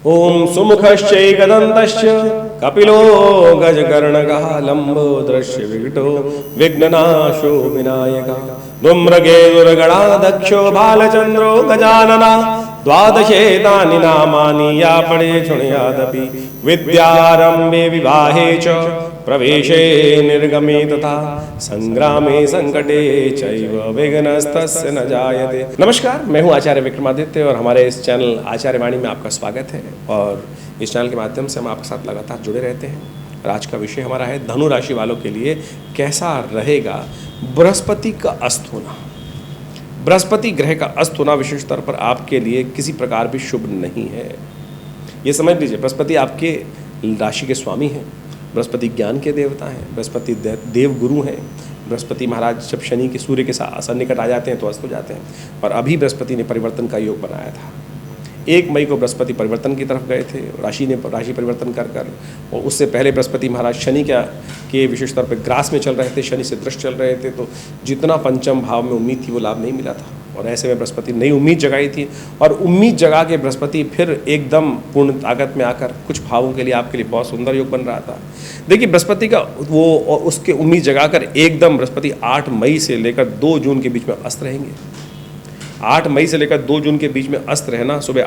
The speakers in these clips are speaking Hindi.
ओम सुमुखश्चैकदन्तश्च कपिलो गजकर्णकः लम्बोदरस्य विकटो विघ्ननाशो विनायकः धूम्रकेतुर्गणाध्यक्षो बालचन्द्रो गजानना द्वादशेतानि नामानि या पठे शृणुयादपि विद्यारम्भे विवाहे च प्रवेशे निर्गमे तथा संग्रामे संकटे चैव विघ्नस्तस्य न जायते। नमस्कार, मैं हूं आचार्य विक्रमादित्य और हमारे इस चैनल आचार्य वाणी में आपका स्वागत है। और इस चैनल के माध्यम से हम आपके साथ लगातार जुड़े रहते हैं। और आज का विषय हमारा है धनु राशि वालों के लिए कैसा रहेगा बृहस्पति का अस्त होना। बृहस्पति ग्रह का अस्त होना विशेष तौर पर आपके लिए किसी प्रकार भी शुभ नहीं है। ये समझ लीजिए, बृहस्पति आपके राशि के स्वामी हैं, बृहस्पति ज्ञान के देवता हैं, बृहस्पति देव गुरु हैं। बृहस्पति महाराज जब शनि के सूर्य के सन्निकट आ जाते हैं तो अस्त हो जाते हैं। और अभी बृहस्पति ने परिवर्तन का योग बनाया था। 1 मई को बृहस्पति परिवर्तन की तरफ गए थे, राशि परिवर्तन कर और उससे पहले बृहस्पति महाराज शनि के विशेष तौर पर ग्रास में चल रहे थे, शनि से दृष्ट चल रहे थे। तो जितना पंचम भाव में उम्मीद थी वो लाभ नहीं मिला था। और ऐसे में बृहस्पति नई उम्मीद जगाई थी और उम्मीद जगा के बृहस्पति फिर एकदम पूर्ण ताकत में आकर कुछ भावों के लिए आपके लिए बहुत सुंदर योग बन रहा था। देखिए, बृहस्पति का वो और उसके उम्मीद जगाकर एकदम बृहस्पति 8 मई से लेकर 2 जून के बीच में अस्त रहेंगे। 8 मई से लेकर 2 जून के बीच में अस्त रहना, सुबह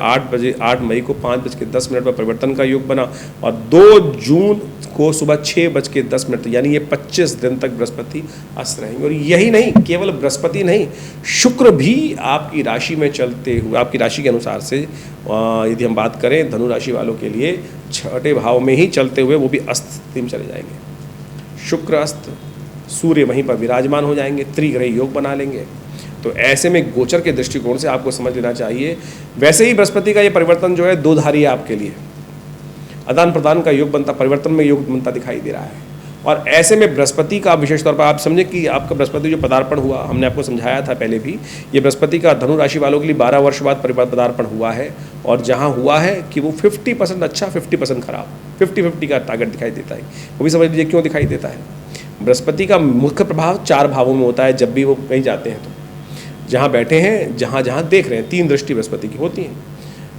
8 मई को 5:10 पर परिवर्तन का योग बना और 2 जून को सुबह 6:10 यानी ये 25 दिन तक बृहस्पति अस्त रहेंगे। और यही नहीं, केवल बृहस्पति नहीं, शुक्र भी आपकी राशि में चलते हुए, आपकी राशि के अनुसार से यदि हम बात करें धनु राशि वालों के लिए, 6ठे भाव में ही चलते हुए वो भी अस्त स्थिति में चले जाएंगे। शुक्र अस्त, सूर्य वहीं पर विराजमान हो जाएंगे, त्रिग्रही योग बना लेंगे। तो ऐसे में गोचर के दृष्टिकोण से आपको समझ लेना चाहिए। वैसे ही बृहस्पति का ये परिवर्तन जो है 2 धारी है आपके लिए, आदान प्रदान का योग बनता, परिवर्तन में योग बनता दिखाई दे रहा है। और ऐसे में बृहस्पति का विशेष तौर पर आप समझे कि आपका बृहस्पति जो पदार्पण हुआ, हमने आपको समझाया था पहले भी, ये बृहस्पति का धनु राशि वालों के लिए 12 वर्ष बाद पदार्पण हुआ है। और जहाँ हुआ है कि वो 50% अच्छा 50% खराब, 50-50 का टारगेट दिखाई देता है। वो भी समझ लीजिए क्यों दिखाई देता है। बृहस्पति का मुख्य प्रभाव 4 भावों में होता है। जब भी वो कहीं जाते हैं तो जहाँ बैठे हैं, जहाँ जहाँ देख रहे हैं, 3 दृष्टि बृहस्पति की होती हैं,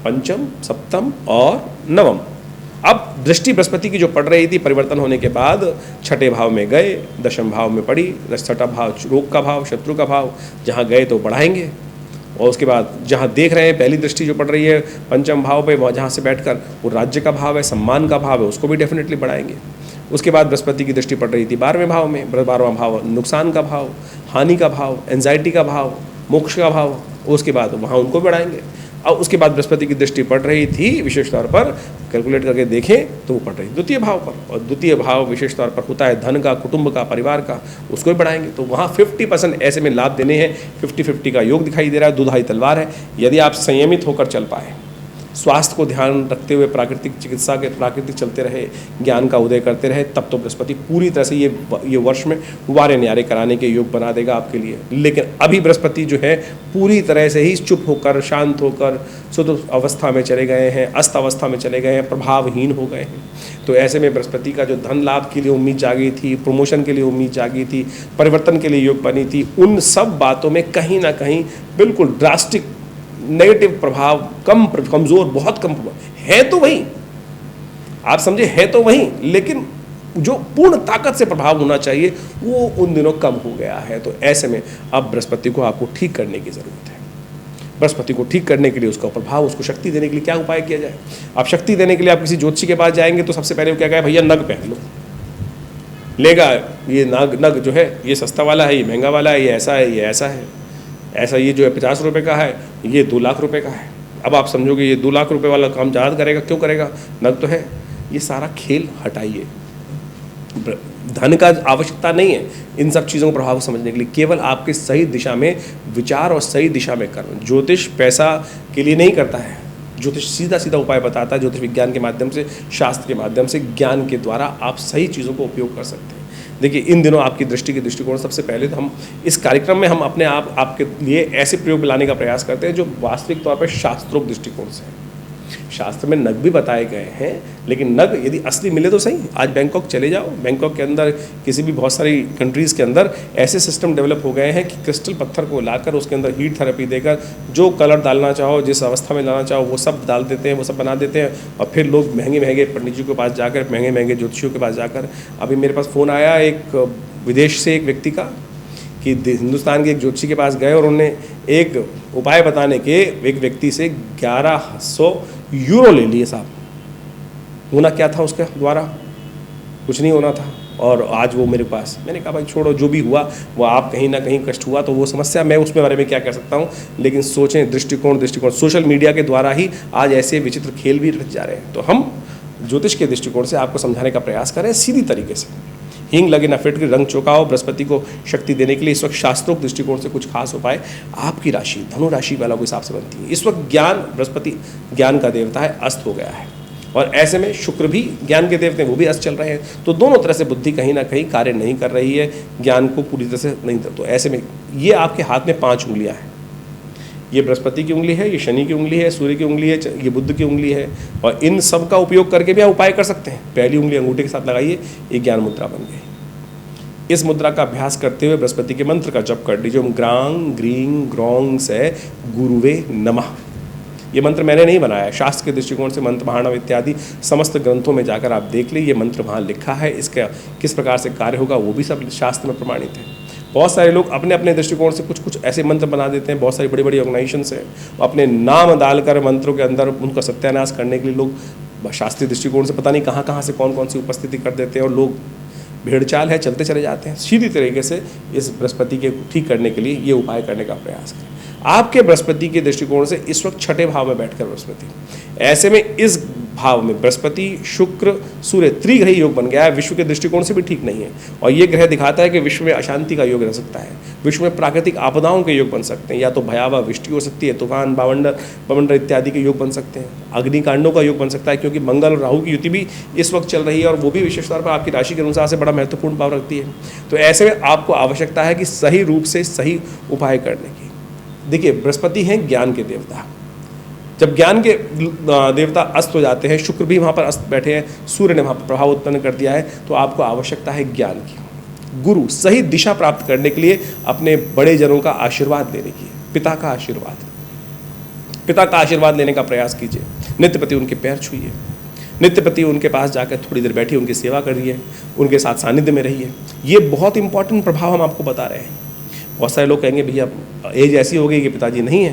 पंचम, सप्तम और नवम। अब दृष्टि बृहस्पति की जो पड़ रही थी परिवर्तन होने के बाद 6ठे भाव में गए, दशम भाव में पड़ी, 6ठा भाव रोग का भाव, शत्रु का भाव, जहाँ गए तो बढ़ाएंगे। और उसके बाद जहाँ देख रहे हैं, पहली दृष्टि जो पड़ रही है पंचम भाव पे, वहाँ जहाँ से बैठकर वो राज्य का भाव है, सम्मान का भाव है, उसको भी डेफिनेटली बढ़ाएंगे। उसके बाद बृहस्पति की दृष्टि पड़ रही थी 12वें भाव में, 12वां भाव नुकसान का भाव, हानि का भाव, एंजाइटी का भाव, मोक्ष का भाव, उसके बाद वहाँ उनको बढ़ाएंगे। और उसके बाद बृहस्पति की दृष्टि पड़ रही थी विशेष तौर पर, कैलकुलेट करके देखें तो वो पड़ रही द्वितीय भाव पर। और द्वितीय भाव विशेष तौर पर होता है धन का, कुटुंब का, परिवार का, उसको भी बढ़ाएंगे। तो वहाँ 50% ऐसे में लाभ देने हैं। 50-50 का योग दिखाई दे रहा है, दुधारी तलवार है। यदि आप संयमित होकर चल पाए, स्वास्थ्य को ध्यान रखते हुए प्राकृतिक चिकित्सा के प्राकृतिक चलते रहे, ज्ञान का उदय करते रहे, तब तो बृहस्पति पूरी तरह से ये वर्ष में वारे न्यारे कराने के योग बना देगा आपके लिए। लेकिन अभी बृहस्पति जो है पूरी तरह से ही चुप होकर, शांत होकर शुद्ध अवस्था में चले गए हैं, अस्त अवस्था में चले गए हैं, प्रभावहीन हो गए हैं। तो ऐसे में बृहस्पति का जो धन लाभ के लिए उम्मीद जागी थी, प्रमोशन के लिए उम्मीद जागी थी, परिवर्तन के लिए योग बनी थी, उन सब बातों में कहीं ना कहीं बिल्कुल ड्रास्टिक नेगेटिव प्रभाव, कमजोर, बहुत कम है तो वही, आप समझे, है तो वही, लेकिन जो पूर्ण ताकत से प्रभाव होना चाहिए वो उन दिनों कम हो गया है। तो ऐसे में अब बृहस्पति को आपको ठीक करने की जरूरत है। बृहस्पति को ठीक करने के लिए, उसका प्रभाव, उसको शक्ति देने के लिए क्या उपाय किया जाए। आप शक्ति देने के लिए आप किसी ज्योतिषी के पास जाएंगे तो सबसे पहले वो क्या कहे, भैया नग पहन लो, लेगा ये नग जो है ये सस्ता वाला है, ये महंगा वाला है, ये ऐसा है, ये ऐसा है, ऐसा ये जो है 50 रुपये का है, ये 2 लाख रुपए का है। अब आप समझोगे ये 2 लाख रुपए वाला काम ज़्यादा करेगा, क्यों करेगा, नग तो है। ये सारा खेल हटाइए, धन का आवश्यकता नहीं है इन सब चीज़ों का प्रभाव समझने के लिए। केवल आपके सही दिशा में विचार और सही दिशा में कर्म। ज्योतिष पैसा के लिए नहीं करता है, ज्योतिष सीधा सीधा उपाय बताता है। ज्योतिष विज्ञान के माध्यम से, शास्त्र के माध्यम से, ज्ञान के द्वारा आप सही चीज़ों को उपयोग कर सकते हैं। देखिए, इन दिनों आपकी दृष्टि के दृष्टिकोण, सबसे पहले तो हम इस कार्यक्रम में हम आपके लिए ऐसे प्रयोग लाने का प्रयास करते हैं जो वास्तविक तौर पर शास्त्रोक्त दृष्टिकोण से है। शास्त्र में नग भी बताए गए हैं, लेकिन नग यदि असली मिले तो सही। आज बैंकॉक चले जाओ, बैंकॉक के अंदर किसी भी बहुत सारी कंट्रीज़ के अंदर ऐसे सिस्टम डेवलप हो गए हैं कि क्रिस्टल पत्थर को लाकर उसके अंदर हीट थेरेपी देकर जो कलर डालना चाहो, जिस अवस्था में लाना चाहो वो सब डाल देते हैं, वो सब बना देते हैं। और फिर लोग महंगे महंगे पंडित जी के पास जाकर, महंगे महंगे ज्योतिषियों के पास जाकर, अभी मेरे पास फ़ोन आया एक विदेश से एक व्यक्ति का कि हिंदुस्तान के एक ज्योतिषी के पास गए और उन्होंने एक उपाय बताने के एक व्यक्ति से 1100 यूरो ले लिए साहब। होना क्या था उसके द्वारा? कुछ नहीं होना था। और आज वो मेरे पास, मैंने कहा भाई छोड़ो, जो भी हुआ वो आप कहीं ना कहीं कष्ट हुआ तो वो समस्या, मैं उसमें बारे में क्या कह सकता हूँ। लेकिन सोचें, दृष्टिकोण सोशल मीडिया के द्वारा ही आज ऐसे विचित्र खेल भी रच जा रहे हैं। तो हम ज्योतिष के दृष्टिकोण से आपको समझाने का प्रयास करें सीधी तरीके से। हींग लगे न फिटकर रंग चौकाओ, बृहस्पति को शक्ति देने के लिए इस वक्त शास्त्रोक्त दृष्टिकोण से कुछ खास उपाय आपकी राशि धनु राशि वालों के हिसाब से बनती है। इस वक्त ज्ञान, बृहस्पति ज्ञान का देवता है, अस्त हो गया है और ऐसे में शुक्र भी ज्ञान के देवते हैं, वो भी अस्त चल रहे हैं। तो दोनों तरह से बुद्धि कहीं ना कहीं कार्य नहीं कर रही है, ज्ञान को पूरी तरह से नहीं। तो ऐसे में ये आपके हाथ में 5 उंगलियां हैं। ये बृहस्पति की उंगली है, ये शनि की उंगली है, सूर्य की उंगली है, ये बुध की उंगली है। और इन सब का उपयोग करके भी आप उपाय कर सकते हैं। पहली उंगली अंगूठे के साथ लगाइए, ये ज्ञान मुद्रा बन गई। इस मुद्रा का अभ्यास करते हुए बृहस्पति के मंत्र का जप कर लीजिए। ओम ग्रांग ग्रीं ग्रौंग से गुरुवे नमः। ये मंत्र मैंने नहीं बनाया, शास्त्र के दृष्टिकोण से मंत्र महाणव इत्यादि समस्त ग्रंथों में जाकर आप देख लीजिए, ये मंत्र वहाँ लिखा है। इसका किस प्रकार से कार्य होगा वो भी सब शास्त्र में प्रमाणित है। बहुत सारे लोग अपने अपने दृष्टिकोण से कुछ कुछ ऐसे मंत्र बना देते हैं। बहुत सारी बड़ी बड़ी ऑर्गेनाइजेशन है, अपने नाम डालकर मंत्रों के अंदर उनका सत्यानाश करने के लिए लोग शास्त्रीय दृष्टिकोण से पता नहीं कहाँ कहाँ से कौन कौन सी उपस्थिति कर देते हैं और लोग भेड़चाल है चलते चले जाते हैं। सीधी तरीके से इस बृहस्पति के ठीक करने के लिए ये उपाय करने का प्रयास करें। आपके बृहस्पति के दृष्टिकोण से इस वक्त 6ठे भाव में बैठकर बृहस्पति, ऐसे में इस भाव में बृहस्पति शुक्र सूर्य त्रिग्रही योग बन गया है। विश्व के दृष्टिकोण से भी ठीक नहीं है और ये ग्रह दिखाता है कि विश्व में अशांति का योग रह सकता है, विश्व में प्राकृतिक आपदाओं के योग बन सकते हैं, या तो भयावह वृष्टि हो सकती है, तूफान बवंडर इत्यादि के योग बन सकते हैं, अग्निकांडों का योग बन सकता है, क्योंकि मंगल और राहु की युति भी इस वक्त चल रही है और वो भी विशेष तौर पर आपकी राशि के अनुसार से बड़ा महत्वपूर्ण भाव रखती है। तो ऐसे में आपको आवश्यकता है कि सही रूप से सही उपाय करने की। देखिए, बृहस्पति हैं ज्ञान के देवता। जब ज्ञान के देवता अस्त हो जाते हैं, शुक्र भी वहाँ पर अस्त बैठे हैं, सूर्य ने वहाँ पर प्रभाव उत्पन्न कर दिया है, तो आपको आवश्यकता है ज्ञान की। गुरु सही दिशा प्राप्त करने के लिए अपने बड़े जनों का आशीर्वाद लेने की, पिता का आशीर्वाद लेने का प्रयास कीजिए। नित्य प्रति उनके पैर छूइए, नित्य प्रति उनके पास जाकर थोड़ी देर बैठिए, उनकी सेवा करिए, उनके साथ सानिध्य में रहिए। ये बहुत इंपॉर्टेंट प्रभाव हम आपको बता रहे हैं। बहुत सारे लोग कहेंगे भैया एज ऐसी हो गई कि पिताजी नहीं है,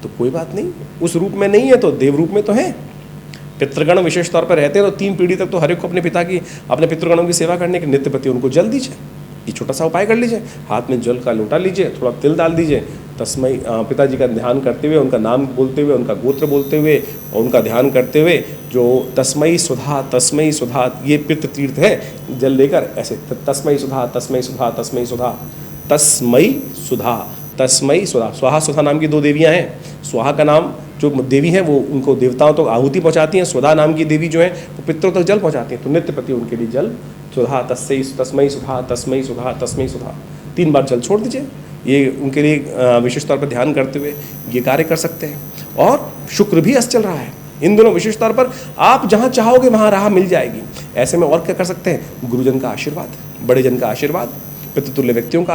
तो कोई बात नहीं, उस रूप में नहीं है तो देव रूप में तो है। पितृगण विशेष तौर पर रहते हैं तो 3 पीढ़ी तक तो हर एक को अपने पिता की, अपने पितृगणों की सेवा करने के नित्य प्रति उनको जल दीजिए। ये छोटा सा उपाय कर लीजिए, हाथ में जल का लोटा लीजिए, थोड़ा तिल डाल दीजिए, तस्मय पिताजी का ध्यान करते हुए, उनका नाम बोलते हुए, उनका गोत्र बोलते हुए और उनका ध्यान करते हुए, जो तस्मयी सुधा ये पितृ तीर्थ है, जल लेकर ऐसे तस्मयी सुधा स्वाहा सुधा नाम की 2 देवियां हैं। स्वाहा का नाम जो देवी हैं वो उनको देवताओं तक आहुति पहुंचाती हैं, सुधा नाम की देवी जो है वो पितरों तक जल पहुंचाती हैं। तो नित्य प्रति उनके लिए जल सुधा तस्मयी सुधा 3 बार जल छोड़ दीजिए। ये उनके लिए विशेष तौर पर ध्यान करते हुए ये कार्य कर सकते हैं। और शुक्र भी अस्त चल रहा है इन दिनों, विशेष तौर पर आप जहाँ चाहोगे वहाँ राह मिल जाएगी। ऐसे में और क्या कर सकते हैं? गुरुजन का आशीर्वाद, बड़े जन का आशीर्वाद, पितृतुल्य व्यक्तियों का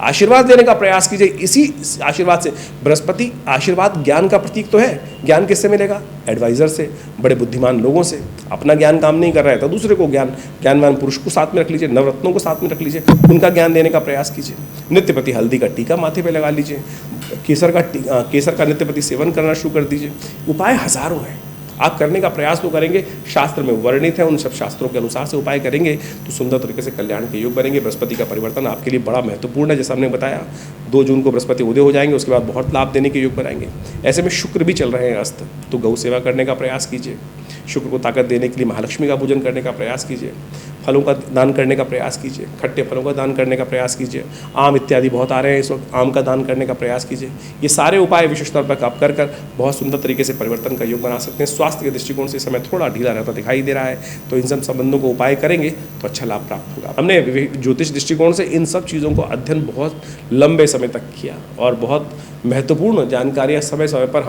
आशीर्वाद देने का प्रयास कीजिए। इसी आशीर्वाद से, बृहस्पति आशीर्वाद ज्ञान का प्रतीक तो है। ज्ञान किससे मिलेगा? एडवाइजर से, बड़े बुद्धिमान लोगों से। अपना ज्ञान काम नहीं कर रहा है तो दूसरे को ज्ञानवान पुरुष को साथ में रख लीजिए, नवरत्नों को साथ में रख लीजिए, उनका ज्ञान देने का प्रयास कीजिए। नित्य प्रति हल्दी का टीका माथे पे लगा लीजिए, केसर का नित्य प्रति सेवन करना शुरू कर दीजिए। उपाय हजारों हैं, आप करने का प्रयास तो करेंगे, शास्त्र में वर्णित है, उन सब शास्त्रों के अनुसार से उपाय करेंगे तो सुंदर तरीके से कल्याण के योग बनेंगे। बृहस्पति का परिवर्तन आपके लिए बड़ा महत्वपूर्ण है, जैसा हमने बताया। 2 जून को बृहस्पति उदय हो जाएंगे, उसके बाद बहुत लाभ देने के योग बनाएंगे। ऐसे में शुक्र भी चल रहे हैं अस्त, तो गौ सेवा करने का प्रयास कीजिए। शुक्र को ताकत देने के लिए महालक्ष्मी का पूजन करने का प्रयास कीजिए। फलों का दान करने का प्रयास कीजिए, खट्टे फलों का दान करने का प्रयास कीजिए, आम इत्यादि बहुत आ रहे हैं इस वक्त, आम का दान करने का प्रयास कीजिए। ये सारे उपाय विशेष तौर पर आप कर बहुत सुंदर तरीके से परिवर्तन का योग बना सकते हैं। स्वास्थ्य के दृष्टिकोण से समय थोड़ा ढीला रहता दिखाई दे रहा है, तो इन सब संबंधों को उपाय करेंगे तो अच्छा लाभ प्राप्त होगा। हमने ज्योतिष दृष्टिकोण से इन सब चीज़ों को अध्ययन बहुत लंबे समय तक किया और बहुत महत्वपूर्ण जानकारियाँ समय समय पर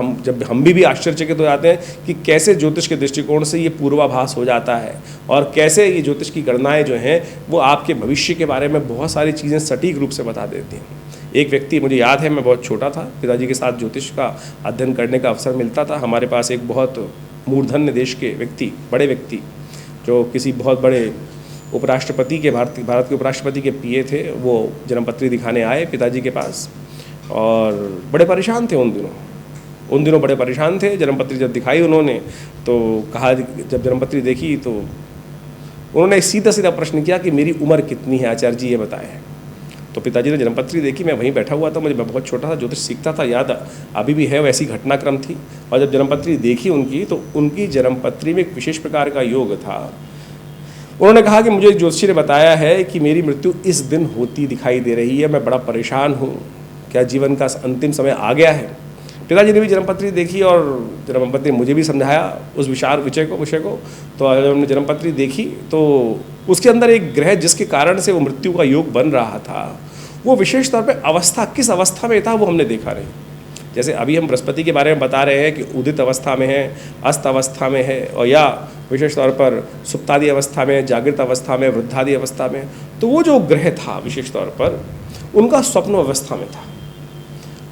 हम भी आश्चर्यचकित हो जाते हैं कि कैसे ज्योतिष के दृष्टिकोण से ये पूर्वाभास हो जाता है और कैसे ये ज्योतिष की गणनाएं जो हैं वो आपके भविष्य के बारे में बहुत सारी चीज़ें सटीक रूप से बता देती हैं। एक व्यक्ति, मुझे याद है, मैं बहुत छोटा था, पिताजी के साथ ज्योतिष का अध्ययन करने का अवसर मिलता था। हमारे पास एक बहुत मूर्धन्य देश के व्यक्ति, बड़े व्यक्ति, जो किसी बहुत बड़े उपराष्ट्रपति के भारत के उपराष्ट्रपति के पीए थे, वो जन्मपत्री दिखाने आए पिताजी के पास और बड़े परेशान थे उन दिनों बड़े परेशान थे। जन्मपत्री जब दिखाई उन्होंने तो कहा, जब जन्मपत्री देखी तो उन्होंने सीधा सीधा प्रश्न किया कि मेरी उम्र कितनी है आचार्य जी, ये बताएं। तो पिताजी ने जन्मपत्री देखी, मैं वहीं बैठा हुआ था, मैं बहुत छोटा था, ज्योतिष सीखता था, याद अभी भी है, वैसी घटनाक्रम थी। और जब जन्मपत्री देखी उनकी, तो उनकी जन्मपत्री में एक विशेष प्रकार का योग था। उन्होंने कहा कि मुझे ज्योतिषी ने बताया है कि मेरी मृत्यु इस दिन होती दिखाई दे रही है, मैं बड़ा परेशान हूँ, क्या जीवन का अंतिम समय आ गया है। पिताजी ने भी जन्मपत्री देखी और जन्मपत्री मुझे भी समझाया उस विषय को। तो जब हमने जन्मपत्री देखी तो उसके अंदर एक ग्रह जिसके कारण से वो मृत्यु का योग बन रहा था, वो विशेष तौर पे अवस्था, किस अवस्था में था वो हमने देखा नहीं। जैसे अभी हम बृहस्पति के बारे में बता रहे हैं कि उदित अवस्था में है, अस्त अवस्था में है, और या विशेष तौर पर सुप्तादि अवस्था में, जागृत अवस्था में, वृद्धादि अवस्था में, तो वो जो ग्रह था विशेष तौर पर उनका स्वप्न अवस्था में था।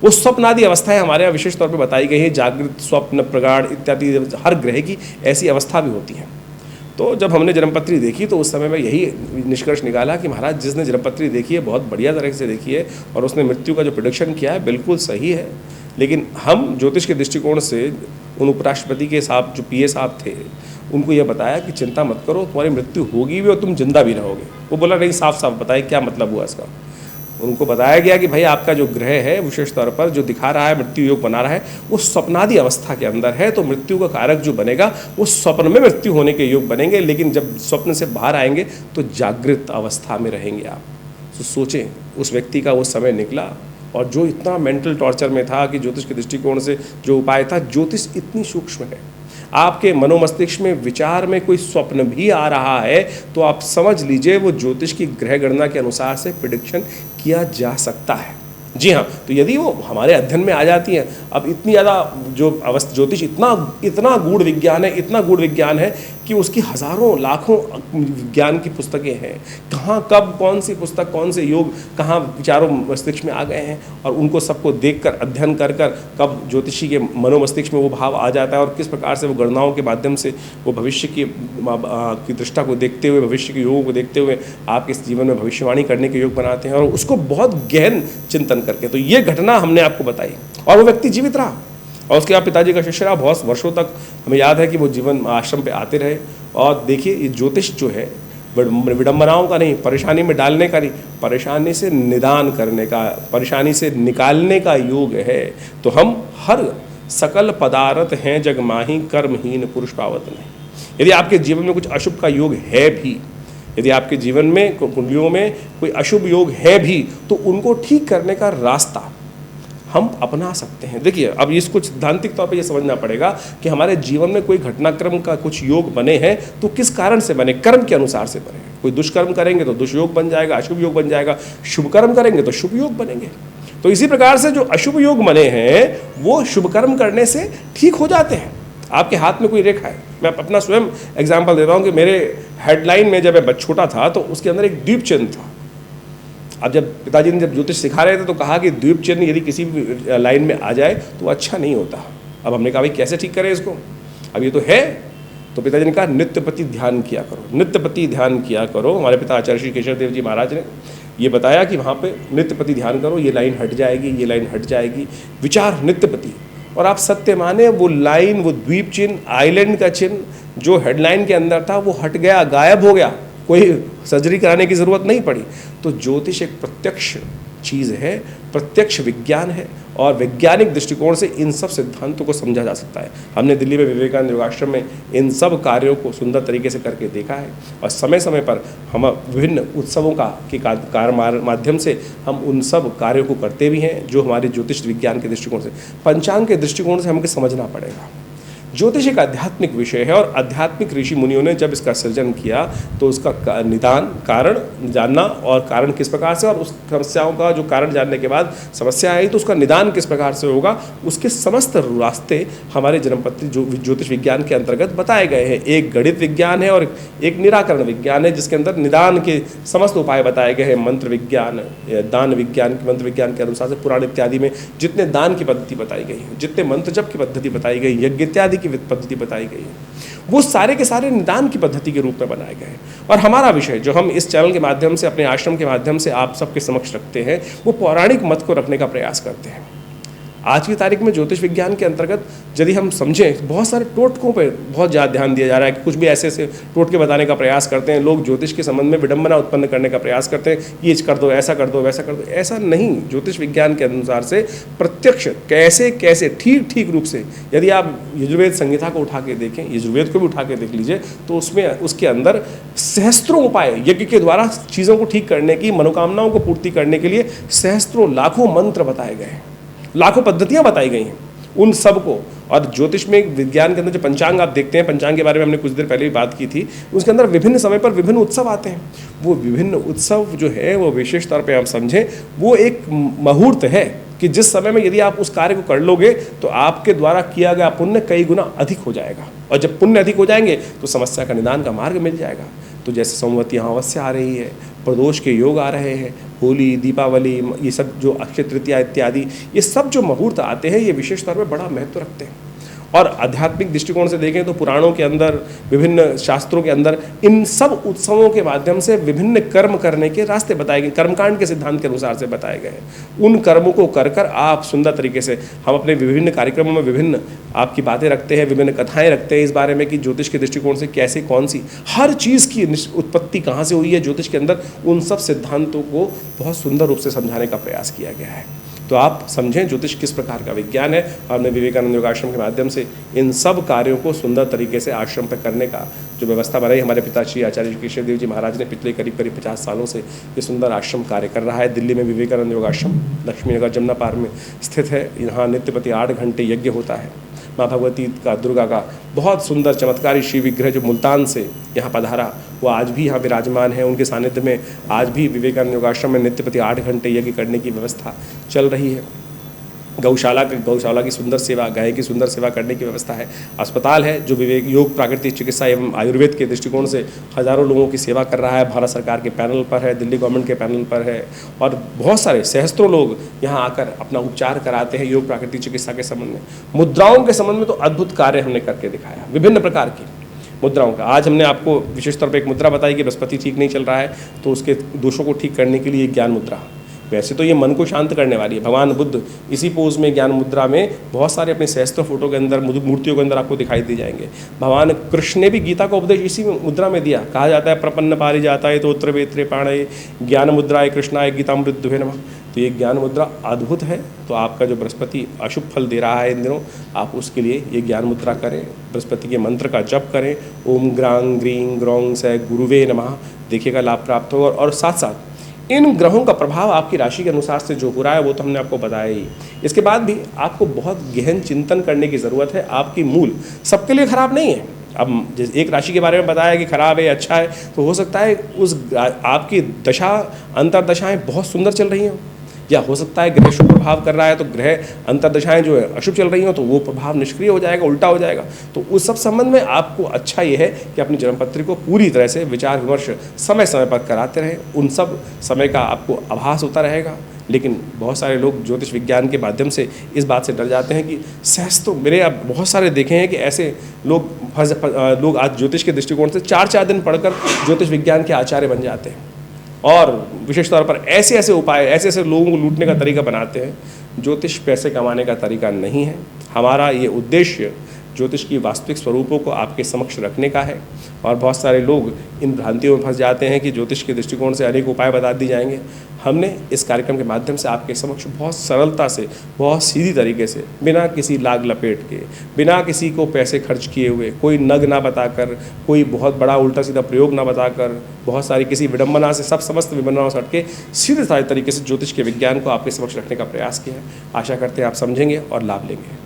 वो स्वप्नादि अवस्थाएं हमारे यहाँ विशेष तौर पर बताई गई हैं, जागृत, स्वप्न, प्रगाढ़ इत्यादि, हर ग्रह की ऐसी अवस्था भी होती है। तो जब हमने जन्मपत्री देखी तो उस समय में यही निष्कर्ष निकाला कि महाराज जिसने जन्मपत्री देखी है बहुत बढ़िया तरह से देखी है और उसने मृत्यु का जो प्रेडिक्शन किया है बिल्कुल सही है। लेकिन हम ज्योतिष के दृष्टिकोण से उन उपराष्ट्रपति के साहब, जो पीए साहब थे, उनको यह बताया कि चिंता मत करो, तुम्हारी मृत्यु होगी भी और तुम जिंदा भी रहोगे। वो बोला नहीं, साफ साफ बताए क्या मतलब हुआ इसका। उनको बताया गया कि भाई आपका जो ग्रह है विशेष तौर पर जो दिखा रहा है, मृत्यु योग बना रहा है, वो स्वप्नादि अवस्था के अंदर है, तो मृत्यु का कारक जो बनेगा वो स्वप्न में मृत्यु होने के योग बनेंगे, लेकिन जब स्वप्न से बाहर आएंगे तो जागृत अवस्था में रहेंगे आप। तो सोचें, उस व्यक्ति का वो समय निकला और जो इतना मेंटल टॉर्चर में था कि ज्योतिष के दृष्टिकोण से जो उपाय था, ज्योतिष इतनी सूक्ष्म है, आपके मनोमस्तिष्क में विचार में कोई स्वप्न भी आ रहा है तो आप समझ लीजिए वो ज्योतिष की ग्रह गणना के अनुसार से प्रेडिक्शन किया जा सकता है। जी हाँ, तो यदि वो हमारे अध्ययन में आ जाती हैं, अब इतनी ज़्यादा जो ज्योतिष इतना गूढ़ विज्ञान है कि उसकी हज़ारों लाखों विज्ञान की पुस्तकें हैं। कहाँ कब कौन सी पुस्तक, कौन से योग कहाँ विचारों मस्तिष्क में आ गए हैं और उनको सबको देखकर अध्ययन कर कब ज्योतिषी के मनोमस्तिष्क में वो भाव आ जाता है और किस प्रकार से वो गणनाओं के माध्यम से वो भविष्य की दृष्टा को देखते हुए, भविष्य के योगों को देखते हुए आपके इस जीवन में भविष्यवाणी करने के योग बनाते हैं और उसको बहुत गहन चिंतन करके। तो ये घटना हमने आपको बताई और वो व्यक्ति जीवित रहा और उसके बाद पिताजी का शिष्य रहा बहुत वर्षों तक। हमें याद है कि वो जीवन आश्रम पे आते रहे। और देखिए, ये ज्योतिष जो है विडंबनाओं का नहीं, परेशानी में डालने का नहीं, परेशानी से निदान करने का, परेशानी से निकालने का योग है। तो हम हर सकल पदार्थ हैं जग माही, कर्महीन पुरुष पावत नहीं। यदि आपके जीवन में कुछ अशुभ का योग है भी, यदि आपके जीवन में कुंडलियों में कोई अशुभ योग है भी, तो उनको ठीक करने का रास्ता हम अपना सकते हैं। देखिए, अब इसको सिद्धांतिक तौर पे ये समझना पड़ेगा कि हमारे जीवन में कोई घटनाक्रम का कुछ योग बने हैं तो किस कारण से बने, कर्म के अनुसार से बने। कोई दुष्कर्म करेंगे तो दुष्योग बन जाएगा, अशुभ योग बन जाएगा, शुभ कर्म करेंगे तो शुभ योग बनेंगे। तो इसी प्रकार से जो अशुभ योग बने हैं वो शुभ कर्म करने से ठीक हो जाते हैं। आपके हाथ में कोई रेखा है, मैं अपना स्वयं एग्जाम्पल देता हूँ कि मेरे हेडलाइन में जब मैं छोटा था तो उसके अंदर एक द्वीप चिन्ह था। अब जब पिताजी ने जब ज्योतिष सिखा रहे थे तो कहा कि द्वीप चिन्ह यदि किसी भी लाइन में आ जाए तो अच्छा नहीं होता। अब हमने कहा भाई कैसे ठीक करें इसको, अब ये तो है। तो पिताजी ने कहा नित्यपति ध्यान किया करो, नित्यपति ध्यान किया करो। हमारे पिता आचार्य श्री केशव देव जी महाराज ने ये बताया कि वहाँ पे नित्यपति ध्यान करो, ये लाइन हट जाएगी, ये लाइन हट जाएगी, विचार नित्यपति। और आप सत्य माने वो लाइन, वो द्वीप चिन्ह, आइलैंड का चिन्ह जो हेडलाइन के अंदर था वो हट गया, गायब हो गया, कोई सर्जरी कराने की ज़रूरत नहीं पड़ी। तो ज्योतिष एक प्रत्यक्ष चीज़ है, प्रत्यक्ष विज्ञान है और वैज्ञानिक दृष्टिकोण से इन सब सिद्धांतों को समझा जा सकता है। हमने दिल्ली में विवेकानंद योगाश्रम में इन सब कार्यों को सुंदर तरीके से करके देखा है और समय समय पर हम विभिन्न उत्सवों का माध्यम से हम उन सब कार्यों को करते भी हैं जो हमारे ज्योतिष विज्ञान के दृष्टिकोण से, पंचांग के दृष्टिकोण से हमें समझना पड़ेगा। ज्योतिष एक आध्यात्मिक विषय है और आध्यात्मिक ऋषि मुनियों ने जब इसका सृजन किया तो उसका निदान, कारण जानना और कारण किस प्रकार से, और उस समस्याओं का जो कारण जानने के बाद समस्या आई तो उसका निदान किस प्रकार से होगा, उसके समस्त रास्ते हमारे जन्मपत्री जो ज्योतिष विज्ञान के अंतर्गत बताए गए हैं। एक गणित विज्ञान है और एक निराकरण विज्ञान है जिसके अंदर निदान के समस्त उपाय बताए गए हैं। मंत्र विज्ञान, दान विज्ञान, मंत्र विज्ञान के अनुसार से पुराण इत्यादि में जितने दान की पद्धति बताई गई है, जितने मंत्र जप की पद्धति बताई गई, यज्ञ इत्यादि की पद्धति बताई गई है, वो सारे के सारे निदान की पद्धति के रूप में बनाए गए हैं। और हमारा विषय जो हम इस चैनल के माध्यम से, अपने आश्रम के माध्यम से आप सबके समक्ष रखते हैं, वो पौराणिक मत को रखने का प्रयास करते हैं। आज की तारीख में ज्योतिष विज्ञान के अंतर्गत यदि हम समझें, बहुत सारे टोटकों पर बहुत ज़्यादा ध्यान दिया जा रहा है कि कुछ भी ऐसे ऐसे टोटके बताने का प्रयास करते हैं। लोग ज्योतिष के संबंध में विडंबना उत्पन्न करने का प्रयास करते हैं, ये कर दो, ऐसा कर दो, वैसा कर दो। ऐसा नहीं, ज्योतिष विज्ञान के अनुसार से प्रत्यक्ष कैसे कैसे ठीक ठीक रूप से, यदि आप यजुर्वेद संहिता को उठा के देखें, यजुर्वेद को भी उठा के देख लीजिए, तो उसमें उसके अंदर सहस्त्रों उपाय यज्ञ के द्वारा चीज़ों को ठीक करने की, मनोकामनाओं को पूर्ति करने के लिए सहस्त्रों लाखों मंत्र बताए गए हैं, लाखों पद्धतियां बताई गई हैं उन सब को। और ज्योतिष में विज्ञान के अंदर जो पंचांग आप देखते हैं, पंचांग के बारे में हमने कुछ देर पहले भी बात की थी, उसके अंदर विभिन्न समय पर विभिन्न उत्सव आते हैं। वो विभिन्न उत्सव जो है वो विशेष तौर पे आप समझें, वो एक मुहूर्त है कि जिस समय में यदि आप उस कार्य को कर लोगे तो आपके द्वारा किया गया पुण्य कई गुना अधिक हो जाएगा, और जब पुण्य अधिक हो जाएंगे तो समस्या का निदान का मार्ग मिल जाएगा। तो जैसे सोमवती अमावस्या आ रही है, प्रदोष के योग आ रहे हैं, होली, दीपावली, ये सब जो अक्षय तृतीया इत्यादि, ये सब जो मुहूर्त आते हैं ये विशेष तौर पर बड़ा महत्व रखते हैं। और आध्यात्मिक दृष्टिकोण से देखें तो पुराणों के अंदर, विभिन्न शास्त्रों के अंदर इन सब उत्सवों के माध्यम से विभिन्न कर्म करने के रास्ते बताए गए, कर्मकांड के सिद्धांत के अनुसार से बताए गए हैं। उन कर्मों को कर कर आप सुंदर तरीके से, हम अपने विभिन्न कार्यक्रमों में विभिन्न आपकी बातें रखते हैं, विभिन्न कथाएं रखते हैं इस बारे में कि ज्योतिष के दृष्टिकोण से कैसे, कौन सी हर चीज़ की उत्पत्ति कहाँ से हुई है ज्योतिष के अंदर, उन सब सिद्धांतों को बहुत सुंदर रूप से समझाने का प्रयास किया गया है। तो आप समझें ज्योतिष किस प्रकार का विज्ञान है। और हमने विवेकानंद योगाश्रम के माध्यम से इन सब कार्यों को सुंदर तरीके से आश्रम पर करने का जो व्यवस्था बनाई, हमारे पिताश्री आचार्य कृष्ण देव जी महाराज ने पिछले करीब 50 सालों से ये सुंदर आश्रम कार्य कर रहा है। दिल्ली में विवेकानंद योगाश्रम लक्ष्मीनगर जमुना पार्क में स्थित है। यहाँ नित्य प्रति 8 घंटे यज्ञ होता है। माँ भगवती का, दुर्गा का बहुत सुंदर चमत्कारी श्री विग्रह जो मुल्तान से यहाँ पधारा, वो आज भी यहाँ विराजमान है। उनके सानिध्य में आज भी विवेकानंद योगाश्रम में नित्य प्रति 8 घंटे यज्ञ करने की व्यवस्था चल रही है। गौशाला की सुंदर सेवा, गाय की सुंदर सेवा करने की व्यवस्था है। अस्पताल है जो विवेक योग, प्राकृतिक चिकित्सा एवं आयुर्वेद के दृष्टिकोण से हज़ारों लोगों की सेवा कर रहा है। भारत सरकार के पैनल पर है, दिल्ली गवर्नमेंट के पैनल पर है, और बहुत सारे सहस्त्रों लोग यहाँ आकर अपना उपचार कराते हैं योग प्राकृतिक चिकित्सा के संबंध में। मुद्राओं के संबंध में तो अद्भुत कार्य हमने करके दिखाया, विभिन्न प्रकार की मुद्राओं का। आज हमने आपको विशेष तौर पर एक मुद्रा बताई कि बृहस्पति ठीक नहीं चल रहा है तो उसके दोषों को ठीक करने के लिए ज्ञान मुद्रा। वैसे तो ये मन को शांत करने वाली है। भगवान बुद्ध इसी पोज में, ज्ञान मुद्रा में, बहुत सारे अपने सहस्त्र फोटो के अंदर, मूर्तियों के अंदर आपको दिखाई दे जाएंगे। भगवान कृष्ण ने भी गीता का उपदेश इसी मुद्रा में दिया। कहा जाता है प्रपन्न पारि जाता है तो उत्तर वेत्रे पाणय ज्ञान मुद्राय कृष्णाय गीतामृतुभे नमः। तो ये ज्ञान मुद्रा अद्भुत है। तो आपका जो बृहस्पति अशुभ फल दे रहा है इन दिनों, आप उसके लिए ये ज्ञान मुद्रा करें, बृहस्पति के मंत्र का जप करें, ओम ग्रांग ग्रीं ग्रौंग से गुरुवे नमः, देखिएगा लाभ प्राप्त होगा। और साथ साथ इन ग्रहों का प्रभाव आपकी राशि के अनुसार से जो हो रहा है वो तो हमने आपको बताया ही। इसके बाद भी आपको बहुत गहन चिंतन करने की ज़रूरत है। आपकी मूल सबके लिए खराब नहीं है। अब जिस एक राशि के बारे में बताया कि खराब है, अच्छा है, तो हो सकता है उस आपकी दशा, अंतरदशाएं बहुत सुंदर चल रही हों, या हो सकता है ग्रह शुभ प्रभाव कर रहा है तो ग्रह अंतरदशाएं जो है अशुभ चल रही हो तो वो प्रभाव निष्क्रिय हो जाएगा, उल्टा हो जाएगा। तो उस सब संबंध में आपको अच्छा ये है कि अपनी जन्मपत्री को पूरी तरह से विचार विमर्श समय समय पर कराते रहें। उन सब समय का आपको आभास होता रहेगा। लेकिन बहुत सारे लोग ज्योतिष विज्ञान के माध्यम से इस बात से डर जाते हैं कि सहस्त्रों, मेरे अब बहुत सारे देखे हैं कि ऐसे लोग आज ज्योतिष के दृष्टिकोण से 4-4 दिन पढ़कर ज्योतिष विज्ञान के आचार्य बन जाते हैं, और विशेष तौर पर ऐसे ऐसे उपाय, ऐसे ऐसे लोगों को लूटने का तरीका बनाते हैं। ज्योतिष पैसे कमाने का तरीका नहीं है। हमारा ये उद्देश्य ज्योतिष की वास्तविक स्वरूपों को आपके समक्ष रखने का है। और बहुत सारे लोग इन भ्रांतियों में फंस जाते हैं कि ज्योतिष के दृष्टिकोण से अनेक उपाय बता दिए जाएंगे। हमने इस कार्यक्रम के माध्यम से आपके समक्ष बहुत सरलता से, बहुत सीधी तरीके से, बिना किसी लाग लपेट के, बिना किसी को पैसे खर्च किए हुए, कोई नग ना बताकर, कोई बहुत बड़ा उल्टा सीधा प्रयोग ना बताकर, बहुत सारी किसी विडंबना से, सब समस्त विडंबनाओं से हटके सीधे साधे तरीके से ज्योतिष के विज्ञान को आपके समक्ष रखने का प्रयास किया है। आशा करते हैं आप समझेंगे और लाभ लेंगे।